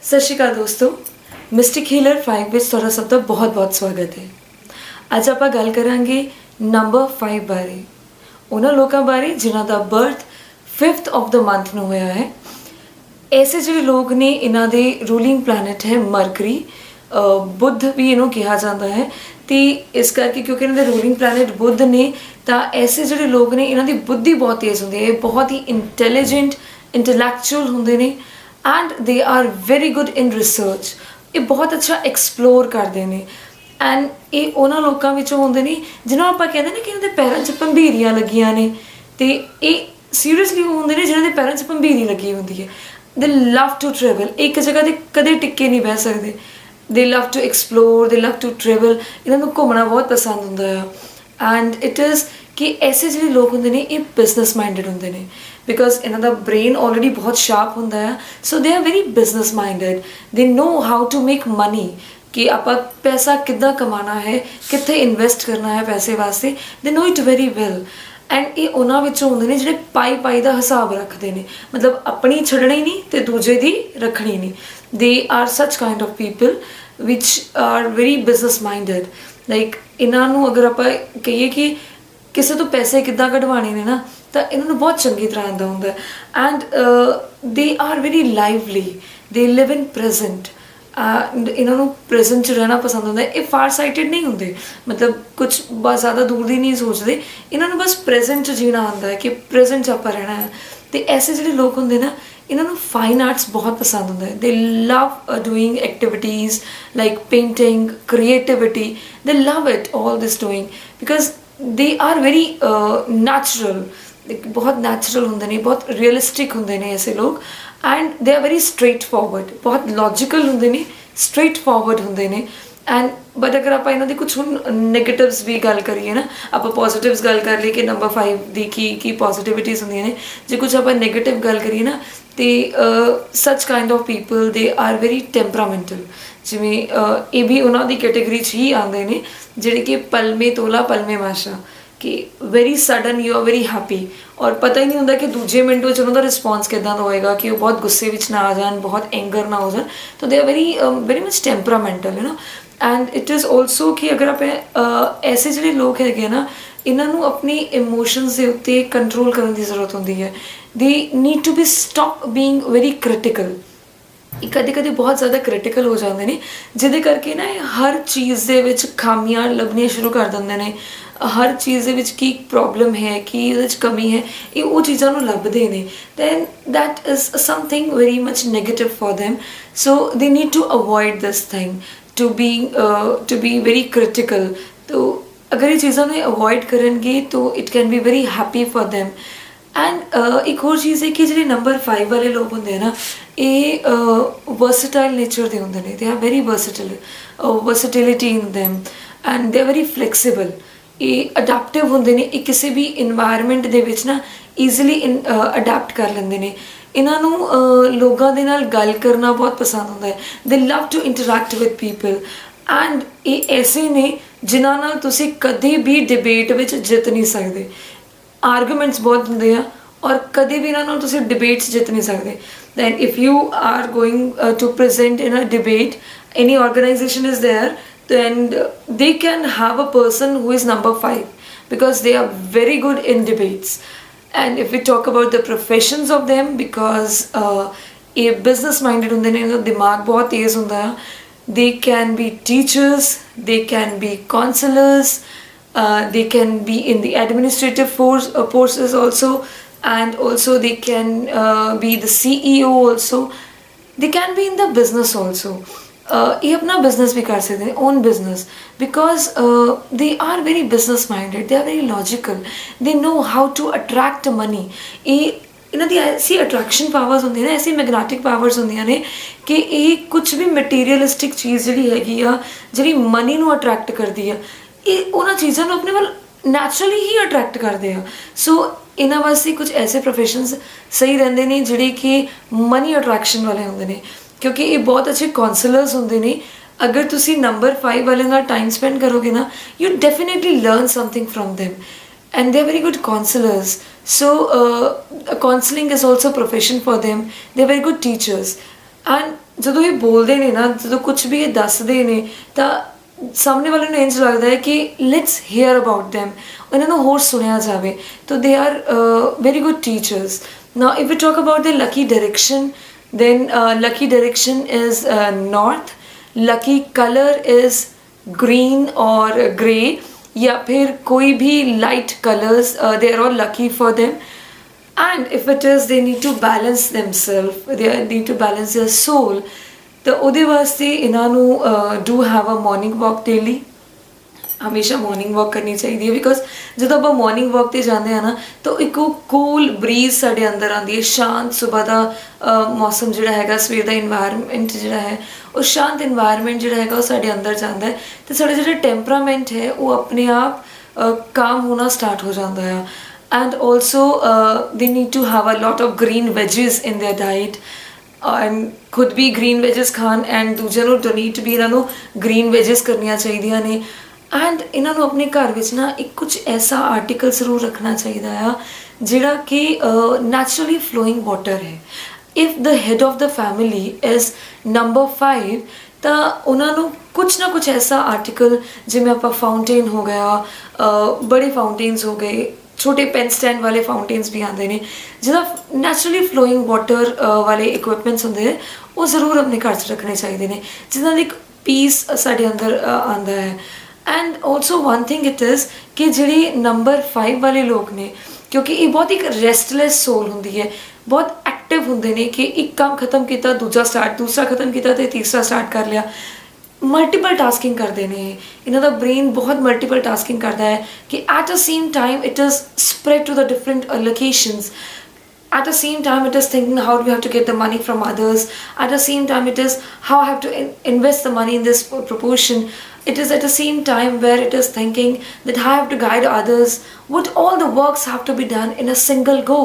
ਸਤਿ ਸ਼੍ਰੀ ਅਕਾਲ ਦੋਸਤੋ, ਮਿਸਟਿਕ ਹੀਲਰ 5 ਵਿੱਚ ਤੁਹਾਡਾ ਸਭ ਦਾ ਬਹੁਤ-ਬਹੁਤ ਸਵਾਗਤ ਹੈ। ਅੱਜ ਆਪਾਂ ਗੱਲ ਕਰਾਂਗੇ ਨੰਬਰ 5 ਬਾਰੇ, ਉਹਨਾਂ ਲੋਕਾਂ ਬਾਰੇ ਜਿਨ੍ਹਾਂ ਦਾ birth 5th of the month ਨੂੰ ਹੋਇਆ ਹੈ। ਐਸੇ ਜਿਹੜੇ ਲੋਕ ਨੇ, ਇਹਨਾਂ ਦੇ ਰੂਲਿੰਗ ਪਲੈਨਟ ਹੈ ਮਰਕਰੀ, ਬੁੱਧ ਵੀ ਇਹਨੂੰ ਕਿਹਾ ਜਾਂਦਾ ਹੈ। ਤੇ ਇਸ ਕਰਕੇ ਕਿਉਂਕਿ ਇਹਨਾਂ ਦੇ ਰੂਲਿੰਗ ਪਲੈਨਟ ਬੁੱਧ ਨੇ, ਤਾਂ ਐਸੇ ਜਿਹੜੇ ਲੋਕ ਨੇ ਇਹਨਾਂ ਦੀ ਬੁੱਧੀ ਬਹੁਤ ਤੇਜ਼ ਹੁੰਦੀ ਹੈ, ਬਹੁਤ ਹੀ ਇੰਟੈਲੀਜੈਂਟ ਇੰਟੈਲੈਕਚੁਅਲ ਹੁੰਦੇ ਨੇ and they are very good in research. ਇਹ ਬਹੁਤ ਅੱਛਾ ਐਕਸਪਲੋਰ ਕਰਦੇ ਨੇ ਐਂਡ ਇਹ ਉਹਨਾਂ ਲੋਕਾਂ ਵਿੱਚੋਂ ਹੁੰਦੇ ਨੇ ਜਿਹਨਾਂ ਆਪਾਂ ਕਹਿੰਦੇ ਨੇ ਕਿ ਇਹਨਾਂ ਦੇ ਪੈਰਾਂ 'ਚ ਭੰਬੀਰੀਆਂ ਲੱਗੀਆਂ ਨੇ, ਅਤੇ ਇਹ ਸੀਰੀਅਸਲੀ ਉਹ ਹੁੰਦੇ ਨੇ ਜਿਹਨਾਂ ਦੇ ਪੈਰਾਂ 'ਚ ਭੰਬੀਰੀ ਲੱਗੀ ਹੁੰਦੀ ਹੈ। ਦੇ ਲਵ ਟੂ ਟਰੈਵਲ, ਇੱਕ ਜਗ੍ਹਾ 'ਤੇ ਕਦੇ ਟਿੱਕੇ ਨਹੀਂ ਬਹਿ ਸਕਦੇ। ਦੇ ਲਵ ਟੂ ਐਕਸਪਲੋਰ, ਦੇ ਲਵ ਟੂ ਟਰੈਵਲ, ਇਹਨਾਂ ਨੂੰ ਘੁੰਮਣਾ ਬਹੁਤ ਪਸੰਦ ਹੁੰਦਾ ਆ। ਐਂਡ ਇਟ ਇਜ਼ ਕਿ ਐਸੇ ਜਿਹੜੇ ਲੋਕ ਹੁੰਦੇ ਨੇ ਇਹ ਬਿਜ਼ਨਸ ਮਾਈਂਡਡ ਹੁੰਦੇ ਨੇ, ਬਿਕੋਜ਼ ਇਹਨਾਂ ਦਾ ਬ੍ਰੇਨ ਆਲਰੇਡੀ ਬਹੁਤ ਸ਼ਾਰਪ ਹੁੰਦਾ ਆ। So they are very business minded, they know how to make money, ਕਿ ਆਪਾਂ ਪੈਸਾ ਕਿੱਦਾਂ ਕਮਾਉਣਾ ਹੈ, ਕਿੱਥੇ ਇਨਵੈਸਟ ਕਰਨਾ ਹੈ ਪੈਸੇ ਵਾਸਤੇ। ਦੇ ਨੋ ਇਟ ਵੈਰੀ ਵੈਲ। ਐਂਡ ਇਹ ਉਹਨਾਂ ਵਿੱਚੋਂ ਹੁੰਦੇ ਨੇ ਜਿਹੜੇ ਪਾਈ ਦਾ ਹਿਸਾਬ ਰੱਖਦੇ ਨੇ, ਮਤਲਬ ਆਪਣੀ ਛੱਡਣੀ ਨਹੀਂ ਅਤੇ ਦੂਜੇ ਦੀ ਰੱਖਣੀ ਨਹੀਂ। ਦੇ ਆਰ ਸੱਚ kind of people which R very business minded. Like ਇਹਨਾਂ ਨੂੰ ਅਗਰ ਆਪਾਂ ਕਹੀਏ ਕਿ ਕਿਸੇ ਤੋਂ ਪੈਸੇ ਕਿੱਦਾਂ ਕਢਵਾਉਣੇ ਨੇ ਨਾ, ਤਾਂ ਇਹਨਾਂ ਨੂੰ ਬਹੁਤ ਚੰਗੀ ਤਰ੍ਹਾਂ ਆਉਂਦਾ ਹੁੰਦਾ। And they are very lively, ਦੇ ਲਿਵ ਇਨ ਪ੍ਰੈਜ਼ੈਂਟ। ਇਹਨਾਂ ਨੂੰ ਪ੍ਰੈਜ਼ੈਂਟ 'ਚ ਰਹਿਣਾ ਪਸੰਦ ਹੁੰਦਾ। ਇਹ ਫਾਰ ਸਾਈਟਡ ਨਹੀਂ ਹੁੰਦੇ, ਮਤਲਬ ਕੁਛ ਬਹੁਤ ਜ਼ਿਆਦਾ ਦੂਰ ਦੀ ਨਹੀਂ ਸੋਚਦੇ। ਇਹਨਾਂ ਨੂੰ ਬਸ ਪ੍ਰੈਜ਼ੈਂਟ 'ਚ ਜੀਣਾ ਆਉਂਦਾ ਹੈ ਕਿ ਪ੍ਰੈਜ਼ੈਂਟ 'ਚ ਆਪਾਂ ਰਹਿਣਾ ਹੈ। ਅਤੇ ਐਸੇ ਜਿਹੜੇ ਲੋਕ ਹੁੰਦੇ ਨਾ, ਇਹਨਾਂ ਨੂੰ ਫਾਈਨ ਆਰਟਸ ਬਹੁਤ ਪਸੰਦ ਹੁੰਦਾ ਹੈ। They love doing activities like painting, creativity, they love it all this doing, because they are very natural, ਬਹੁਤ ਨੈਚੁਰਲ ਹੁੰਦੇ ਨੇ, ਬਹੁਤ ਰੀਅਲਿਸਟਿਕ ਹੁੰਦੇ ਨੇ ਐਸੇ ਲੋਕ। And they are very straight forward, ਬਹੁਤ ਲੌਜੀਕਲ ਹੁੰਦੇ ਨੇ, ਸਟ੍ਰੇਟ ਫਾਰਵਰਡ ਹੁੰਦੇ ਨੇ। ਐਂਡ ਬਟ ਅਗਰ ਆਪਾਂ ਇਹਨਾਂ ਦੀ ਕੁਛ ਹੁਣ ਨੈਗੇਟਿਵਸ ਵੀ ਗੱਲ ਕਰੀਏ ਨਾ, ਆਪਾਂ ਪੋਜ਼ੀਟਿਵਸ ਗੱਲ ਕਰ ਲਈ ਕਿ ਨੰਬਰ 5 ਦੀ ਕੀ ਪੋਜ਼ੀਟਿਵਿਟੀਜ਼ ਹੁੰਦੀਆਂ ਨੇ। ਜੇ ਕੁਛ ਆਪਾਂ ਨੈਗੇਟਿਵ ਗੱਲ ਕਰੀਏ ਨਾ, ਅਤੇ such kind of people they are very temperamental. ਜਿਵੇਂ ਇਹ ਵੀ ਉਹਨਾਂ ਦੀ ਕੈਟੇਗਰੀ 'ਚ ਹੀ ਆਉਂਦੇ ਨੇ ਜਿਹੜੇ ਕਿ ਪਲਮੇ ਤੋਲਾ ਪਲਮੇ ਮਾਸ਼ਾ, ਕਿ very sudden you are very happy, ਔਰ ਪਤਾ ਹੀ ਨਹੀਂ ਹੁੰਦਾ ਕਿ ਦੂਜੇ ਮਿੰਟ ਵਿੱਚ ਉਹਨਾਂ ਦਾ ਰਿਸਪੌਂਸ ਕਿੱਦਾਂ ਦਾ ਹੋਏਗਾ, ਕਿ ਉਹ ਬਹੁਤ ਗੁੱਸੇ ਵਿੱਚ ਨਾ ਆ ਜਾਣ, ਬਹੁਤ ਐਂਗਰ ਨਾ ਹੋ ਜਾਣ। ਤਾਂ ਦੇ ਆਰ ਵੈਰੀ ਮਚ ਟੈਂਪਰਾਮੈਂਟਲ, ਹੈ ਨਾ। ਐਂਡ ਇਟ ਇਜ਼ ਆਲਸੋ ਕਿ ਅਗਰ ਆਪਾਂ ਐਸੇ ਜਿਹੜੇ ਲੋਕ ਹੈਗੇ ਨਾ, ਇਹਨਾਂ ਨੂੰ ਆਪਣੀ ਇਮੋਸ਼ਨਸ ਦੇ ਉੱਤੇ ਕੰਟਰੋਲ ਕਰਨ ਦੀ ਜ਼ਰੂਰਤ ਹੁੰਦੀ ਹੈ। They need to be stop being very critical. ਇਹ ਕਦੇ ਕਦੇ ਬਹੁਤ ਜ਼ਿਆਦਾ ਕ੍ਰਿਟੀਕਲ ਹੋ ਜਾਂਦੇ ਨੇ, ਜਿਹਦੇ ਕਰਕੇ ਨਾ ਇਹ ਹਰ ਚੀਜ਼ ਦੇ ਵਿੱਚ ਖਾਮੀਆਂ ਲੱਭਣੀਆਂ ਸ਼ੁਰੂ ਕਰ ਦਿੰਦੇ ਨੇ। ਹਰ ਚੀਜ਼ ਦੇ ਵਿੱਚ ਕੀ ਪ੍ਰੋਬਲਮ ਹੈ, ਕੀ ਇਹਦੇ 'ਚ ਕਮੀ ਹੈ, ਇਹ ਉਹ ਚੀਜ਼ਾਂ ਨੂੰ ਲੱਭਦੇ ਨੇ। Then that is something very much negative for them। So they need to avoid this thing, to be very critical. ਤੋ ਅਗਰ ਇਹ ਚੀਜ਼ਾਂ ਨੂੰ ਅਵੋਇਡ ਕਰਨਗੇ ਤਾਂ it can be very happy for them। And ਇੱਕ ਹੋਰ ਚੀਜ਼ ਹੈ ਕਿ ਜਿਹੜੇ ਨੰਬਰ 5 ਵਾਲੇ ਲੋਕ ਹੁੰਦੇ ਆ ਨਾ, ਇਹ ਵਰਸਟਾਈਲ ਨੇਚਰ ਦੇ ਹੁੰਦੇ ਨੇ। They are very versatility in them and they are very flexible. ਇਹ ਅਡੈਪਟਿਵ ਹੁੰਦੇ ਨੇ, ਇਹ ਕਿਸੇ ਵੀ ਇਨਵਾਇਰਮੈਂਟ ਦੇ ਵਿੱਚ ਨਾ ਈਜ਼ੀਲੀ ਅਡੈਪਟ ਕਰ ਲੈਂਦੇ ਨੇ। ਇਹਨਾਂ ਨੂੰ ਲੋਕਾਂ ਦੇ ਨਾਲ ਗੱਲ ਕਰਨਾ ਬਹੁਤ ਪਸੰਦ ਹੁੰਦਾ ਹੈ। They love to interact with people. And ਇਹ ਐਸੇ ਨੇ ਜਿਨ੍ਹਾਂ ਨਾਲ ਤੁਸੀਂ ਕਦੇ ਵੀ ਡਿਬੇਟ ਵਿੱਚ ਜਿੱਤ ਨਹੀਂ ਸਕਦੇ। ਆਰਗੂਮੈਂਟਸ ਬਹੁਤ ਹੁੰਦੇ ਆ, ਔਰ ਕਦੇ ਵੀ ਇਹਨਾਂ ਨਾਲ ਤੁਸੀਂ ਡਿਬੇਟਸ ਜਿੱਤ ਨਹੀਂ ਸਕਦੇ। Then if you are going to present in a debate, any organization is there, and they can have a person who is number 5 because they are very good in debates. And if we talk about the professions of them, because a business minded ਹੁੰਦੇ ਨੇ, ਇਹਨਾਂ ਦਾ ਦਿਮਾਗ ਬਹੁਤ ਤੇਜ਼ ਹੁੰਦਾ ਆ। they can be teachers, they can be counselors, they can be in the administrative forces also, and also they can be the CEO also, they can be in the business also। ਇਹ ਆਪਣਾ business ਵੀ ਕਰ ਸਕਦੇ ਨੇ, own business, because they are very business minded, they are very logical, they know how to attract money. ਇਹਨਾਂ ਦੀ ਐਸੀ attraction powers ਹੁੰਦੀਆਂ ਨੇ, ਐਸੀ magnetic powers ਹੁੰਦੀਆਂ ਨੇ ਕਿ ਇਹ ਕੁਛ ਵੀ ਮਟੀਰੀਅਲਿਸਟਿਕ ਚੀਜ਼ ਜਿਹੜੀ ਹੈਗੀ ਆ, ਜਿਹੜੀ ਮਨੀ ਨੂੰ ਅਟਰੈਕਟ ਕਰਦੀ ਆ, ਇਹ ਉਹਨਾਂ ਚੀਜ਼ਾਂ ਨੂੰ ਆਪਣੇ ਵੱਲ ਨੈਚੁਰਲੀ ਹੀ ਅਟਰੈਕਟ ਕਰਦੇ ਆ। ਸੋ ਇਹਨਾਂ ਵਾਸਤੇ ਕੁਝ ਐਸੇ ਪ੍ਰੋਫੈਸ਼ਨਸ ਸਹੀ ਰਹਿੰਦੇ ਨੇ ਜਿਹੜੇ ਕਿ ਮਨੀ ਅਟਰੈਕਸ਼ਨ ਵਾਲੇ ਹੁੰਦੇ ਨੇ, ਕਿਉਂਕਿ ਇਹ ਬਹੁਤ ਅੱਛੇ ਕਾਉਂਸਲਰਸ ਹੁੰਦੇ ਨੇ। ਅਗਰ ਤੁਸੀਂ ਨੰਬਰ 5 ਵਾਲਿਆਂ ਨਾਲ ਟਾਈਮ ਸਪੈਂਡ ਕਰੋਗੇ ਨਾ, you definitely learn something from them, and they are very good counselors. So counseling is also a profession for them. They are very good teachers, and ਜਦੋਂ ਇਹ ਬੋਲਦੇ ਨੇ ਨਾ, ਜਦੋਂ ਕੁਝ ਵੀ ਇਹ ਦੱਸਦੇ ਨੇ ਤਾਂ ਸਾਹਮਣੇ ਵਾਲੇ ਨੂੰ ਇੰਝ ਲੱਗਦਾ ਹੈ ਕਿ ਲੈਟਸ ਹੀਅਰ ਅਬਾਊਟ them, ਇਹਨਾਂ ਨੂੰ ਹੋਰ ਸੁਣਿਆ ਜਾਵੇ। ਤਾਂ ਦੇ are very good teachers. Now if you talk about the Lucky direction, then lucky direction is north, lucky color is green or grey, या फिर कोई भी light colors, they are all lucky for them। And if it is they need to balance themselves, they need to balance their soul, ਤਾਂ ਉਹਦੇ ਵਾਸਤੇ ਇਹਨਾਂ ਨੂੰ do have a morning walk daily। ਹਮੇਸ਼ਾ ਮੋਰਨਿੰਗ ਵਾਕ ਕਰਨੀ ਚਾਹੀਦੀ ਹੈ, because ਜਦੋਂ ਆਪਾਂ ਮੋਰਨਿੰਗ ਵਾਕ 'ਤੇ ਜਾਂਦੇ ਹਾਂ ਨਾ ਤਾਂ ਇੱਕ ਉਹ ਕੂਲ ਬਰੀਜ਼ ਸਾਡੇ ਅੰਦਰ ਆਉਂਦੀ ਹੈ। ਸ਼ਾਂਤ ਸੁਬਹ ਦਾ ਮੌਸਮ ਜਿਹੜਾ ਹੈਗਾ, ਸਵੇਰ ਦਾ ਇਨਵਾਇਰਮੈਂਟ ਜਿਹੜਾ ਹੈ, ਉਹ ਸ਼ਾਂਤ ਇਨਵਾਇਰਮੈਂਟ ਜਿਹੜਾ ਹੈਗਾ ਉਹ ਸਾਡੇ ਅੰਦਰ ਜਾਂਦਾ ਹੈ ਅਤੇ ਸਾਡਾ ਜਿਹੜਾ ਟੈਂਪਰਾਮੈਂਟ ਹੈ ਉਹ ਆਪਣੇ ਆਪ ਕਾਮ ਹੋਣਾ ਸਟਾਰਟ ਹੋ ਜਾਂਦਾ ਆ। And also they need to have a lot of green veggies in their diet, and ਖੁਦ ਵੀ ਗ੍ਰੀਨ ਵੈਜਿਸ ਖਾਣ ਐਂਡ ਦੂਜਿਆਂ ਨੂੰ ਡੋਨੇਟ ਵੀ ਇਹਨਾਂ ਨੂੰ ਗ੍ਰੀਨ ਵੈਜਿਸ ਕਰਨੀਆਂ ਚਾਹੀਦੀਆਂ ਨੇ। ਐਂਡ ਇਹਨਾਂ ਨੂੰ ਆਪਣੇ ਘਰ ਵਿੱਚ ਨਾ ਇੱਕ ਕੁਝ ਐਸਾ ਆਰਟੀਕਲ ਜ਼ਰੂਰ ਰੱਖਣਾ ਚਾਹੀਦਾ ਆ ਜਿਹੜਾ ਕਿ ਨੈਚੁਰਲੀ ਫਲੋਇੰਗ ਵਾਟਰ ਹੈ। If the head of the family is number 5, ਤਾਂ ਉਹਨਾਂ ਨੂੰ ਕੁਛ ਨਾ ਕੁਛ ਐਸਾ ਆਰਟੀਕਲ, ਜਿਵੇਂ ਆਪਾਂ ਫਾਊਂਟੇਨ ਹੋ ਗਿਆ, ਬੜੇ ਫਾਊਂਟੇਨਸ ਹੋ ਗਏ, ਛੋਟੇ ਪੈਨ ਸਟੈਂਡ ਵਾਲੇ ਫਾਊਂਟੇਨਸ ਵੀ ਆਉਂਦੇ ਨੇ, ਜਿਹਦਾ ਨੈਚੁਰਲੀ ਫਲੋਇੰਗ ਵਾਟਰ ਵਾਲੇ ਇਕਵਿਪਮੈਂਟਸ ਹੁੰਦੇ ਨੇ, ਉਹ ਜ਼ਰੂਰ ਆਪਣੇ ਘਰ 'ਚ ਰੱਖਣੇ ਚਾਹੀਦੇ ਨੇ, ਜਿਹਨਾਂ ਦੀ ਇੱਕ ਪੀਸ ਸਾਡੇ ਅੰਦਰ ਆਉਂਦਾ ਹੈ। And also one thing it is ਕਿ ਜਿਹੜੀ ਨੰਬਰ 5 ਵਾਲੇ ਲੋਕ ਨੇ, ਕਿਉਂਕਿ ਇਹ ਬਹੁਤ ਇੱਕ ਰੈਸਟਲੈਸ ਸੋਲ ਹੁੰਦੀ ਹੈ, ਬਹੁਤ ਐਕਟਿਵ ਹੁੰਦੇ ਨੇ ਕਿ ਇੱਕ ਕੰਮ ਖਤਮ ਕੀਤਾ ਦੂਜਾ ਸਟਾਰਟ, ਦੂਸਰਾ ਖਤਮ ਕੀਤਾ ਅਤੇ ਤੀਸਰਾ ਸਟਾਰਟ ਕਰ ਲਿਆ। ਮਲਟੀਪਲ ਟਾਸਕਿੰਗ ਕਰਦੇ ਨੇ, ਇਹਨਾਂ ਦਾ ਬ੍ਰੇਨ ਬਹੁਤ ਮਲਟੀਪਲ ਟਾਸਕਿੰਗ ਕਰਦਾ ਹੈ ਕਿ at a same time it is spread to the different locations. At the same time, it is thinking how do we have to get the money from others. At the same time, it is how I have to invest the money in this proportion. It is at the same time where it is thinking that how I have to guide others. What all the works have to be done in a single go.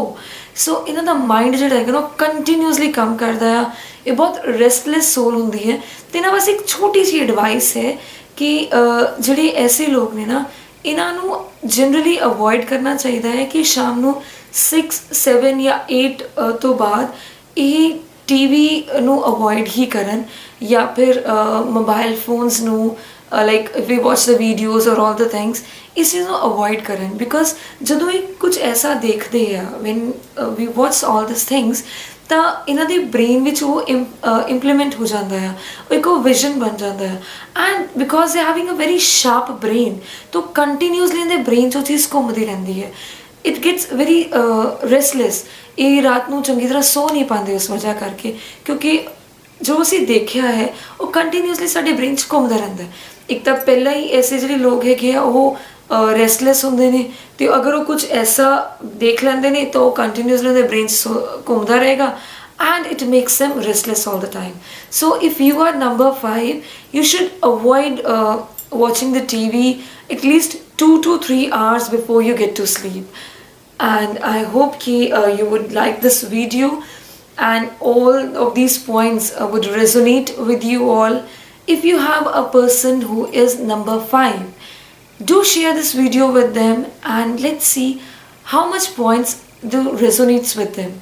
So, ਇਹਨਾਂ ਦਾ mind ਜਿਹੜਾ ਹੈਗਾ ਨਾ continuously ਕੰਮ ਕਰਦਾ ਆ। ਇਹ ਬਹੁਤ restless ਸੋਲ ਹੁੰਦੀ ਹੈ। ਅਤੇ ਇਹਨਾਂ ਵਾਸਤੇ ਇੱਕ ਛੋਟੀ ਜਿਹੀ ਐਡਵਾਈਸ ਹੈ ਕਿ ਜਿਹੜੇ ਐਸੇ ਲੋਕ ਨੇ ਨਾ, ਇਹਨਾਂ ਨੂੰ ਜਨਰਲੀ ਅਵੋਇਡ ਕਰਨਾ ਚਾਹੀਦਾ ਹੈ ਕਿ ਸ਼ਾਮ ਨੂੰ 6, 7 ਜਾਂ 8 ਤੋਂ ਬਾਅਦ ਇਹ ਟੀਵੀ ਨੂੰ ਅਵੋਇਡ ਹੀ ਕਰਨ, ਜਾਂ ਫਿਰ ਮੋਬਾਈਲ ਫੋਨਸ ਨੂੰ like if we watch the videos or all the things, ਇਸ ਚੀਜ਼ ਨੂੰ ਅਵੋਇਡ ਕਰਨ। ਬਿਕੋਜ਼ ਜਦੋਂ ਇਹ ਕੁਝ ਐਸਾ ਦੇਖਦੇ ਆ, when we watch all this things, ਤਾਂ ਇਹਨਾਂ ਦੇ ਬ੍ਰੇਨ ਵਿੱਚ ਉਹ ਇੰਪਲੀਮੈਂਟ ਹੋ ਜਾਂਦਾ ਆ, ਉਹ ਇੱਕ ਉਹ ਵਿਜ਼ਨ ਬਣ ਜਾਂਦਾ ਹੈ। And because they having a very sharp brain, ਤਾਂ ਕੰਟੀਨਿਊਸਲੀ ਇਹਦੇ ਬ੍ਰੇਨ 'ਚ ਉਹ ਚੀਜ਼ ਘੁੰਮਦੀ ਰਹਿੰਦੀ ਹੈ। It gets very restless. ਇਹ ਰਾਤ ਨੂੰ ਚੰਗੀ ਤਰ੍ਹਾਂ ਸੋ ਨਹੀਂ ਪਾਉਂਦੇ ਉਸ ਵਜ੍ਹਾ ਕਰਕੇ, ਕਿਉਂਕਿ ਜੋ ਅਸੀਂ ਦੇਖਿਆ ਹੈ ਉਹ ਕੰਟੀਨਿਊਸਲੀ ਸਾਡੇ ਬ੍ਰੇਨ 'ਚ ਘੁੰਮਦਾ ਰਹਿੰਦਾ। ਇੱਕ ਤਾਂ ਪਹਿਲਾਂ ਹੀ ਐਸੇ ਜਿਹੜੇ ਲੋਕ ਹੈਗੇ ਆ ਉਹ ਰੈਸਟਲੈਸ ਹੁੰਦੇ ਨੇ, ਅਤੇ ਅਗਰ ਉਹ ਕੁਝ ਐਸਾ ਦੇਖ ਲੈਂਦੇ ਨੇ ਤਾਂ ਉਹ ਕੰਟੀਨਿਊਸਲੀ ਉਹਦੇ ਬ੍ਰੇਨ 'ਚ ਘੁੰਮਦਾ ਰਹੇਗਾ, and it makes them restless all the time. So if you are number 5, you should avoid watching the TV at least 2 to 3 hours before you get to sleep. And I hope ki you would like this video and all of these points would resonate with you all. If you have a person who is number 5, do share this video with them and let's see how much points do resonates with them.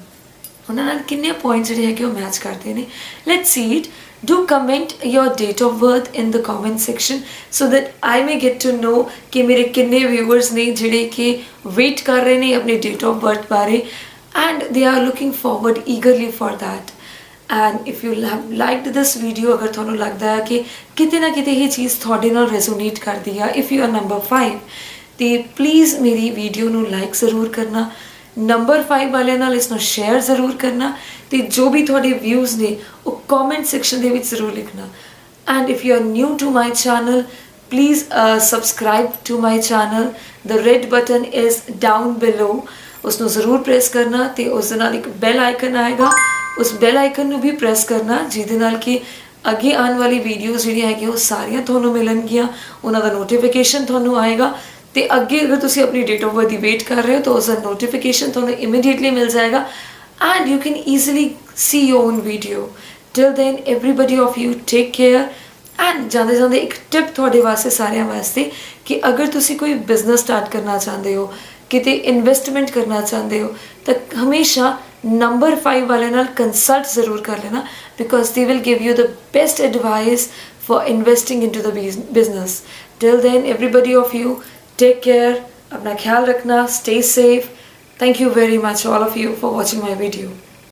ਉਹਨਾਂ ਨਾਲ ਕਿੰਨੇ points ਜਿਹੜੇ ਹੈਗੇ ਉਹ match ਕਰਦੇ ਨੇ। Let's see it. Do comment your date of birth in the comment section so that I may get to know ਕਿ ਮੇਰੇ ਕਿੰਨੇ viewers ਨੇ ਜਿਹੜੇ ਕਿ wait ਕਰ ਰਹੇ ਨੇ ਆਪਣੇ date of birth ਬਾਰੇ, and they are looking forward eagerly for that. And if you have liked this video, ਅਗਰ ਤੁਹਾਨੂੰ ਲੱਗਦਾ ਹੈ ਕਿ ਕਿਤੇ ਨਾ ਕਿਤੇ ਇਹ ਚੀਜ਼ ਤੁਹਾਡੇ ਨਾਲ resonate ਕਰਦੀ ਆ, if you are number 5, ਤੇ ਪਲੀਜ਼ ਮੇਰੀ ਵੀਡੀਓ ਨੂੰ ਲਾਈਕ ਜ਼ਰੂਰ ਕਰਨਾ, ਨੰਬਰ 5 ਵਾਲਿਆਂ ਨਾਲ ਇਸ ਨੂੰ ਸ਼ੇਅਰ ਜ਼ਰੂਰ ਕਰਨਾ, ਅਤੇ ਜੋ ਵੀ ਤੁਹਾਡੇ ਵਿਊਜ਼ ਨੇ ਉਹ ਕਮੈਂਟ ਸੈਕਸ਼ਨ ਦੇ ਵਿੱਚ ਜ਼ਰੂਰ ਲਿਖਣਾ। And if you are new to my channel, please subscribe to my channel. The red button is down below, ਉਸ ਨੂੰ ਜ਼ਰੂਰ ਪ੍ਰੈਸ ਕਰਨਾ, ਅਤੇ ਉਸ ਦੇ ਨਾਲ ਇੱਕ ਬੈਲ ਆਈਕਨ ਆਏਗਾ, ਉਸ ਬੈਲ ਆਈਕਨ ਨੂੰ ਵੀ ਪ੍ਰੈਸ ਕਰਨਾ, ਜਿਹਦੇ ਨਾਲ ਕਿ ਅੱਗੇ ਆਉਣ ਵਾਲੀ ਵੀਡੀਓਜ਼ ਜਿਹੜੀਆਂ ਹੈਗੀਆਂ ਉਹ ਸਾਰੀਆਂ ਤੁਹਾਨੂੰ ਮਿਲਣਗੀਆਂ, ਉਹਨਾਂ ਦਾ ਨੋਟੀਫਿਕੇਸ਼ਨ ਤੁਹਾਨੂੰ ਆਏਗਾ। ਅਤੇ ਅੱਗੇ ਅਗਰ ਤੁਸੀਂ ਆਪਣੀ date of birth the wait ਕਰ ਰਹੇ ਹੋ ਤਾਂ ਉਸਦਾ ਨੋਟੀਫਿਕੇਸ਼ਨ ਤੁਹਾਨੂੰ ਇਮੀਡੀਏਟਲੀ ਮਿਲ ਜਾਏਗਾ, and you can easily see your own video. Till then everybody of you take care. And ਜਾਂਦੇ ਜਾਂਦੇ ਇੱਕ ਟਿਪ ਤੁਹਾਡੇ ਵਾਸਤੇ ਸਾਰਿਆਂ ਵਾਸਤੇ ਕਿ ਅਗਰ ਤੁਸੀਂ ਕੋਈ ਬਿਜ਼ਨਸ ਸਟਾਰਟ ਕਰਨਾ ਚਾਹੁੰਦੇ ਹੋ, ਕਿਤੇ ਇਨਵੈਸਟਮੈਂਟ ਕਰਨਾ ਚਾਹੁੰਦੇ ਹੋ, ਤਾਂ ਹਮੇਸ਼ਾ ਨੰਬਰ 5 ਵਾਲੇ ਨਾਲ ਕੰਸਲਟ ਜ਼ਰੂਰ ਕਰ ਲੈਣਾ, because they will give you the best advice for investing into the business. Till then, everybody of you, take care. अपना ख्याल रखना. Stay safe. Thank you very much all of you for watching my video.